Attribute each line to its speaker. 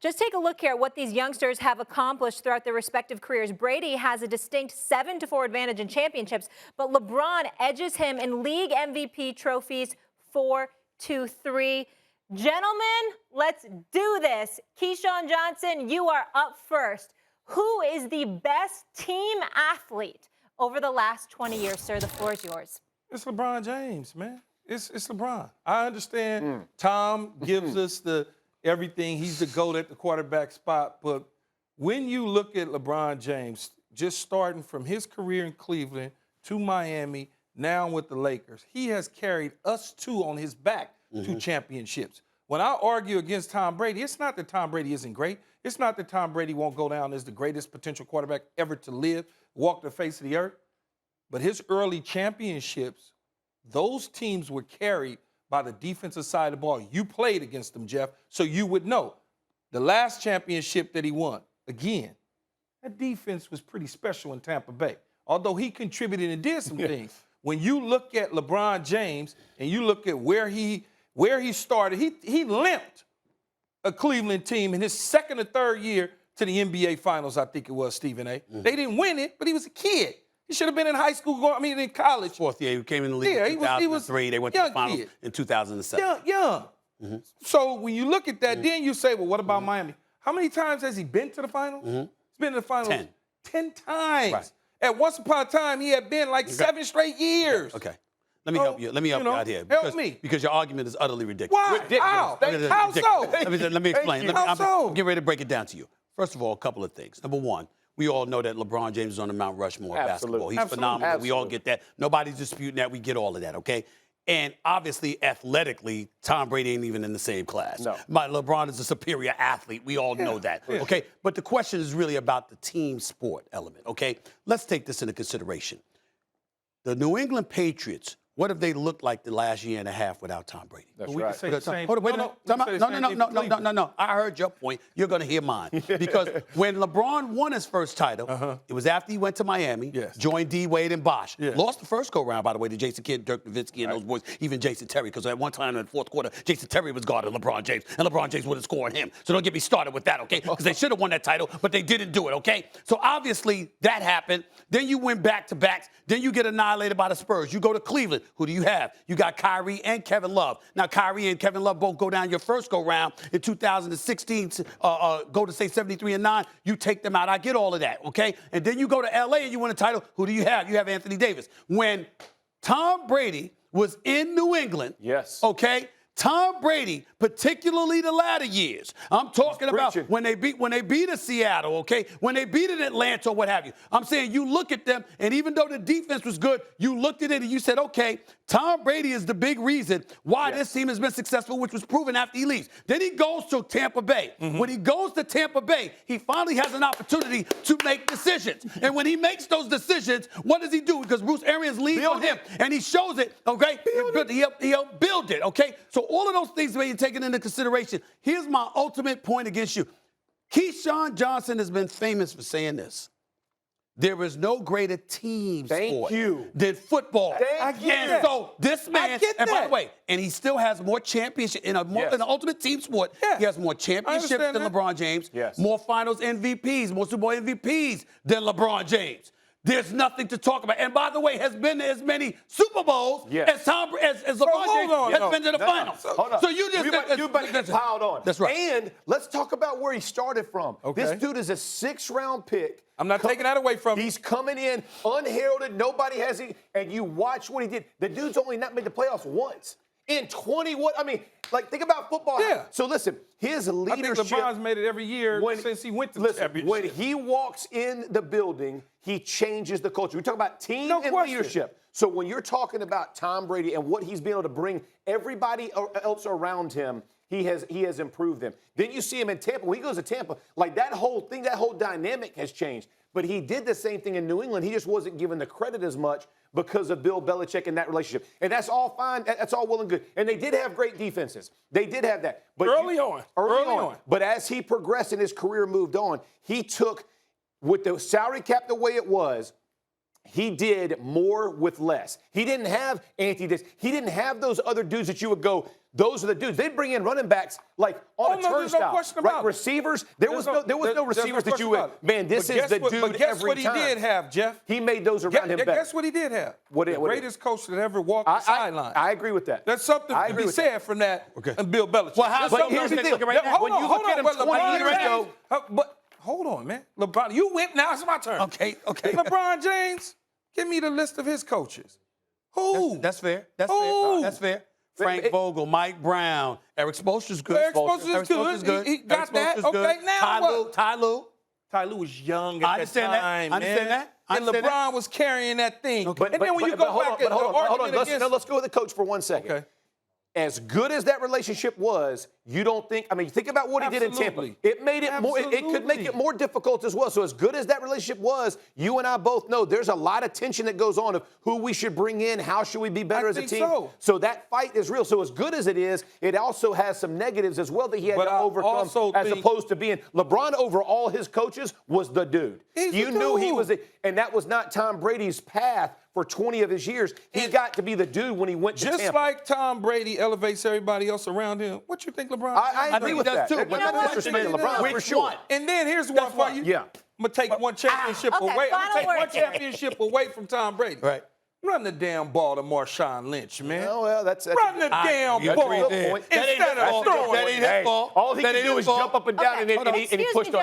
Speaker 1: Just take a look here at what these youngsters have accomplished throughout their respective careers. Brady has a distinct 7-4 advantage in championships, but LeBron edges him in league MVP trophies 4-3. Gentlemen, let's do this. Keyshawn Johnson, you are up first. Who is the best team athlete over the last 20 years, sir? The floor is yours.
Speaker 2: It's LeBron James, man. It's LeBron. I understand Tom gives us everything. He's the GOAT at the quarterback spot. But when you look at LeBron James, just starting from his career in Cleveland to Miami, now with the Lakers, he has carried us two on his back to championships. When I argue against Tom Brady, it's not that Tom Brady isn't great. It's not that Tom Brady won't go down as the greatest potential quarterback ever to live, walk the face of the earth. But his early championships, those teams were carried by the defensive side of the ball. You played against them, Jeff, so you would know. The last championship that he won, again, that defense was pretty special in Tampa Bay. Although he contributed and did some things. When you look at LeBron James and you look at where he started, he limped a Cleveland team in his second or third year to the NBA Finals, I think it was, Stephen A. They didn't win it, but he was a kid. He should have been in high school, in college.
Speaker 3: Fourth year, he came in the league in 2003. They went to the finals in 2007.
Speaker 2: Young. So when you look at that, then you say, well, what about Miami? How many times has he been to the finals? He's been to the finals 10 times. Right. At once upon a time, he had been like 7 straight years.
Speaker 3: Okay. Let me help you. Let me help you out here.
Speaker 2: Help me.
Speaker 3: Because your argument is utterly ridiculous.
Speaker 2: Why?
Speaker 3: Ridiculous.
Speaker 2: How so?
Speaker 3: Let me explain.
Speaker 2: How so?
Speaker 3: I'm getting ready to break it down to you. First of all, a couple of things. Number one, we all know that LeBron James is on the Mount Rushmore of basketball. He's phenomenal. We all get that. Nobody's disputing that. We get all of that, okay? And obviously, athletically, Tom Brady ain't even in the same class.
Speaker 4: No.
Speaker 3: LeBron is a superior athlete. We all know that, okay? But the question is really about the team sport element, okay? Let's take this into consideration. The New England Patriots, what have they looked like the last year and a half without Tom Brady?
Speaker 4: That's
Speaker 2: we
Speaker 4: right.
Speaker 2: can say the same.
Speaker 3: Hold on, wait a minute. No. I heard your point. You're going to hear mine. Because when LeBron won his first title, it was after he went to Miami, joined D. Wade and Bosh. Lost the first go-round, by the way, to Jason Kidd, Dirk Nowitzki, and those boys, even Jason Terry, because at one time in the fourth quarter, Jason Terry was guarding LeBron James, and LeBron James would have scored him. So don't get me started with that, okay? Because they should have won that title, but they didn't do it, okay? So obviously that happened. Then you win back-to-backs. Then you get annihilated by the Spurs. You go to Cleveland. Who do you have? You got Kyrie and Kevin Love. Now, Kyrie and Kevin Love both go down your first go-round in 2016, go to, say, 73-9. You take them out. I get all of that, okay? And then you go to L.A. and you win a title. Who do you have? You have Anthony Davis. When Tom Brady was in New England, okay, Tom Brady, particularly the latter years, I'm talking about when they beat a Seattle, okay, when they beat an Atlanta or what have you. I'm saying you look at them, and even though the defense was good, you looked at it and you said, okay, Tom Brady is the big reason why this team has been successful, which was proven after he leaves. Then he goes to Tampa Bay. When he goes to Tampa Bay, he finally has an opportunity to make decisions. And when he makes those decisions, what does he do? Because Bruce Arians leads on him, and he shows it, okay? He'll build it, okay? So all of those things being taken into consideration. Here's my ultimate point against you. Keyshawn Johnson has been famous for saying this. There is no greater team sport than football. And so this man, and by the way, and he still has more championships in an ultimate team sport. He has more championships than LeBron James, more finals MVPs, more Super Bowl MVPs than LeBron James. There's nothing to talk about. And by the way, has been to as many Super Bowls as LeBron James has been to the finals. So you just
Speaker 4: piled on.
Speaker 3: That's right.
Speaker 4: And let's talk about where he started from. This dude is a 6th-round pick.
Speaker 2: I'm not taking that away from him.
Speaker 4: He's coming in unheralded. Nobody has it. And you watch what he did. The dude's only not made the playoffs once. In 21, I mean, like, think about football. So listen, his leadership.
Speaker 2: I think LeBron's made it every year since he went to the championship.
Speaker 4: When he walks in the building, he changes the culture. We talk about team and leadership. So when you're talking about Tom Brady and what he's been able to bring everybody else around him, he has improved them. Then you see him in Tampa. When he goes to Tampa, like that whole thing, that whole dynamic has changed. But he did the same thing in New England. He just wasn't given the credit as much because of Bill Belichick and that relationship. And that's all fine. That's all well and good. And they did have great defenses. They did have that. But
Speaker 2: early on.
Speaker 4: But as he progressed and his career moved on, he took, with the salary cap the way it was, he did more with less. He didn't have Anthony Davis. He didn't have those other dudes that you would go, those are the dudes. They'd bring in running backs like on a turnstile.
Speaker 2: There's no question about it.
Speaker 4: Receivers, there was no receivers that you would, man, this is the dude every time.
Speaker 2: But guess what he did have, Jeff?
Speaker 4: He made those around him better.
Speaker 2: Guess what he did have? The greatest coach that ever walked the sideline.
Speaker 4: I agree with that.
Speaker 2: There's something to be said from that and Bill Belichick.
Speaker 3: Well,
Speaker 4: but here's the deal.
Speaker 3: Right now.
Speaker 4: When you look at him 20 years ago.
Speaker 2: But hold on, man. LeBron, you went, now it's my turn.
Speaker 3: Okay.
Speaker 2: LeBron James, give me the list of his coaches. Who?
Speaker 3: That's fair. That's fair. Frank Vogel, Mike Brown, Eric Spoelstra's good.
Speaker 2: Eric Spoelstra's good. He got that. Okay, now what? Ty Lue was young at that time, man. And LeBron was carrying that thing.
Speaker 4: Okay.
Speaker 2: And then when you go back and
Speaker 4: hold on. Let's go with the coach for 1 second.
Speaker 2: Okay.
Speaker 4: As good as that relationship was, you don't think, I mean, think about what he did in Tampa. It made it more, it could make it more difficult as well. So as good as that relationship was, you and I both know there's a lot of tension that goes on of who we should bring in, how should we be better as a team. So that fight is real. So as good as it is, it also has some negatives as well that he had to overcome as opposed to being LeBron over all his coaches was the dude. You knew he was and that was not Tom Brady's path for 20 of his years. He got to be the dude when he went to Tampa.
Speaker 2: Just like Tom Brady elevates everybody else around him, what you think LeBron?
Speaker 4: I agree with that too. But not disrespecting LeBron for sure.
Speaker 2: And then here's one for you.
Speaker 4: Yeah.
Speaker 2: I'm gonna take one championship away. I'm gonna take one championship away from Tom Brady.
Speaker 3: Right.
Speaker 2: Run the damn ball to Marshawn Lynch, man.
Speaker 4: Oh, well, that's
Speaker 2: run the damn ball instead of throwing.
Speaker 3: That ain't his fault.
Speaker 4: All he can do is jump up and down, and he pushed on